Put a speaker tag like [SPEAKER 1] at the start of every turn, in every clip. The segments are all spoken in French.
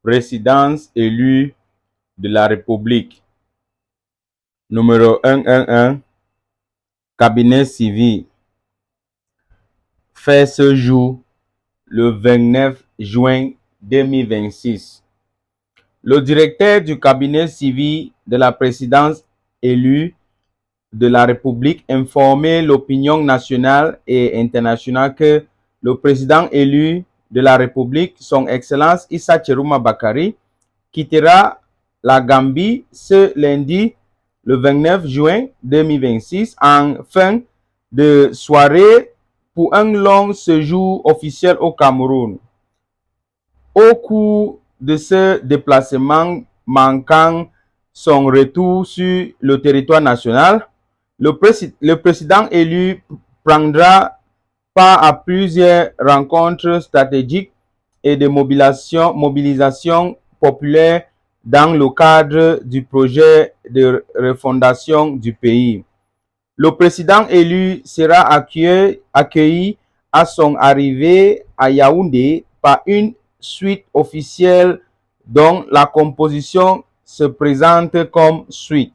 [SPEAKER 1] présidence élue de la République. Numéro 111, cabinet civil. Fait ce jour le 29 juin 2026. Le directeur du cabinet civil de la présidence élue de la République informé l'opinion nationale et internationale que le président élu de la République, son Excellence Issa Tcherouma Bakari, quittera la Gambie ce lundi, le 29 juin 2026, en fin de soirée pour un long séjour officiel au Cameroun. Au cours de ce déplacement marquant son retour sur le territoire national, le président élu prendra part à plusieurs rencontres stratégiques et de mobilisation populaire dans le cadre du projet de refondation du pays. Le président élu sera accueilli à son arrivée à Yaoundé par une suite officielle dont la composition se présente comme suit.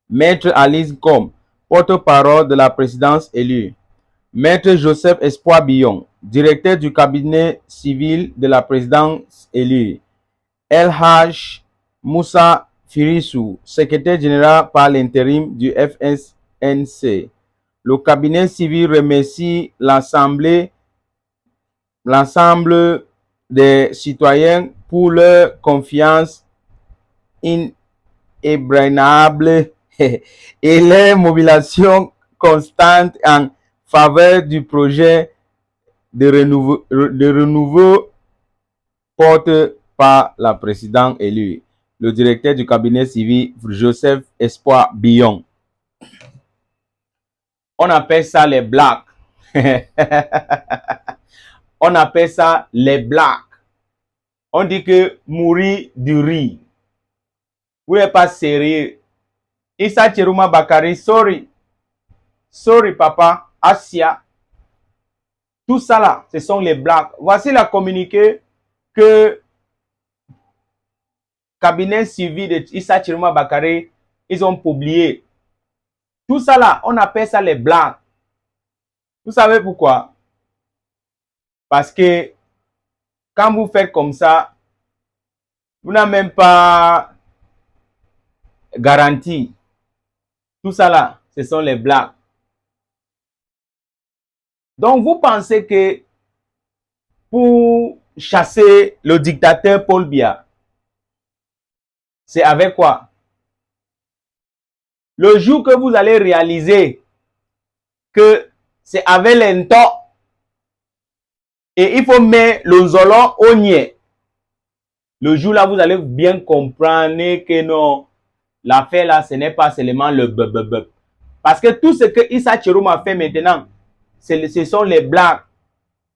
[SPEAKER 1] Maître Alice Kom, porte-parole de la présidence élue. Maître Joseph Espoir Billon, directeur du cabinet civil de la présidence élue. El Haj Moussa Firissou, secrétaire général par l'intérim du FSNC. Le cabinet civil remercie l'ensemble des citoyens pour leur confiance inébranlable et leur mobilisation constante en faveur du projet de renouveau porté par la présidente élue, le directeur du cabinet civil Joseph Espoir Billon. On appelle ça les blacks. On appelle ça les blacks. On dit que mourir du riz. Vous n'êtes pas sérieux. Issa Tcherouma Bakari, sorry. Sorry papa, Asia. Tout ça là, ce sont les blacks. Voici la communiqué que cabinet civil de Issa Tcherouma Bakari, ils ont publié. Tout ça là, on appelle ça les blacks. Vous savez pourquoi? Parce que quand vous faites comme ça, vous n'avez même pas garantie. Tout ça là, ce sont les blacks. Donc vous pensez que pour chasser le dictateur Paul Biya, c'est avec quoi? Le jour que vous allez réaliser que c'est avec l'ento et il faut mettre le zolon au niais, le jour là vous allez bien comprendre que non, l'affaire là ce n'est pas seulement le bub. Parce que tout ce que Issa Tcherouma fait maintenant, ce sont les blagues.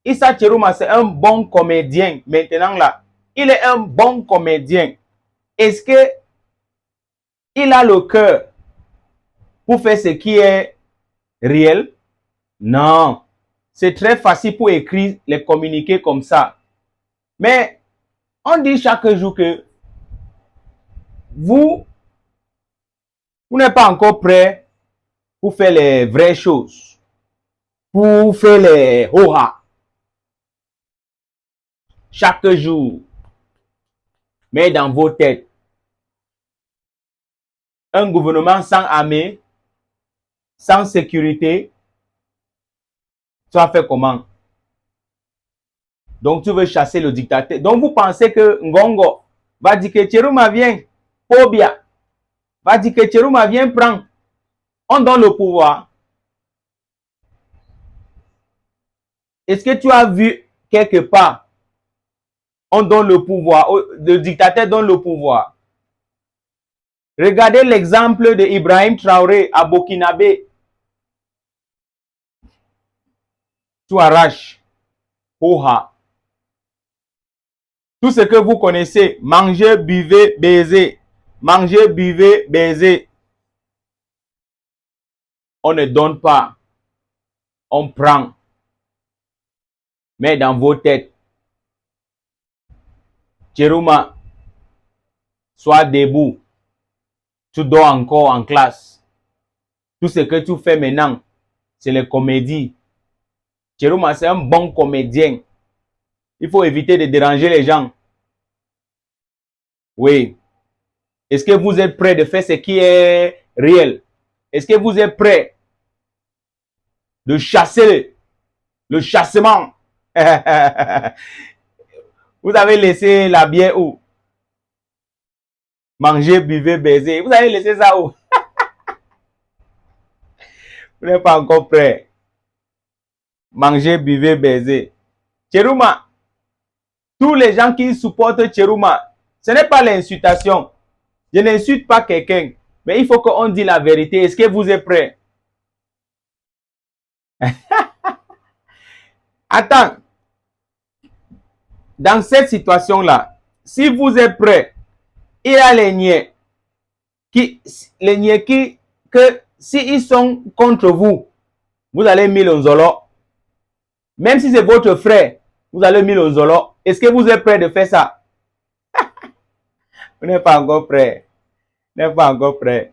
[SPEAKER 1] Issa Tcherouma c'est un bon comédien maintenant là. Il est un bon comédien. Est-ce que il a le cœur pour faire ce qui est réel? Non. C'est très facile pour écrire les communiqués comme ça. Mais on dit chaque jour que vous n'êtes pas encore prêt pour faire les vraies choses. Pour faire les horas. Chaque jour. Mais dans vos têtes. Un gouvernement sans armée, sans sécurité, tu vas faire comment? Donc tu veux chasser le dictateur. Donc vous pensez que Ngongo va dire que Tcherouma vient, Pobia va dire que Tcherouma vient prendre. On donne le pouvoir. Est-ce que tu as vu quelque part, on donne le pouvoir, le dictateur donne le pouvoir. Regardez l'exemple de Ibrahim Traoré à Burkinabé. Tu arraches. Oha. Tout ce que vous connaissez, manger, buvez, baiser. Manger, buvez, baiser. On ne donne pas. On prend. Mais dans vos têtes, Cheruma, sois debout. Tu dors encore en classe. Tout ce que tu fais maintenant, c'est les comédies. Cheruma, c'est un bon comédien. Il faut éviter de déranger les gens. Oui. Est-ce que vous êtes prêts de faire ce qui est réel? Est-ce que vous êtes prêts de chasser le chassement? Vous avez laissé la bière où? Manger, buvez, baiser. Vous avez laissé ça où? Vous n'êtes pas encore prêts. Manger, buvez, baiser. Cheruma, tous les gens qui supportent Cheruma, ce n'est pas l'insultation. Je n'insulte pas quelqu'un, mais il faut qu'on dise la vérité. Est-ce que vous êtes prêts? Attends. Dans cette situation-là, si vous êtes prêts, il y a les niais que s'ils sont contre vous, vous allez mettre au zolo. Même si c'est votre frère, vous allez mettre au zolo. Est-ce que vous êtes prêts de faire ça? Vous n'êtes pas encore prêts. Vous n'êtes pas encore prêts.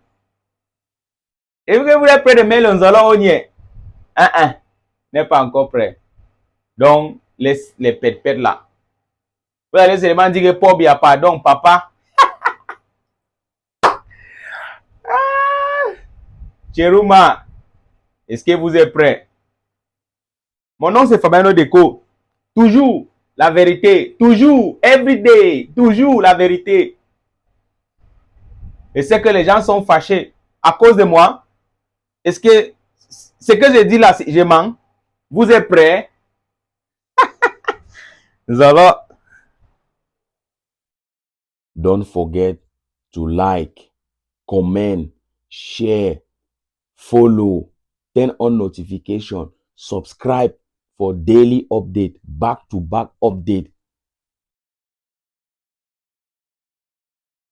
[SPEAKER 1] Est-ce que vous êtes prêts de mettre le zolo au niais? Vous n'êtes pas encore prêts. Donc, laisse les pètes là. Vous allez seulement dire que Paul, il n'y a pardon, papa. Cheruma, est-ce que vous êtes prêts? Mon nom c'est Fabiano Deco. Toujours la vérité. Toujours, every day. Toujours la vérité. Et c'est que les gens sont fâchés à cause de moi. Est-ce que ce que je dis là, je mens? Vous êtes prêts? Nous allons. Don't forget to like, comment, share, follow, turn on notification, subscribe for daily update, back to back update.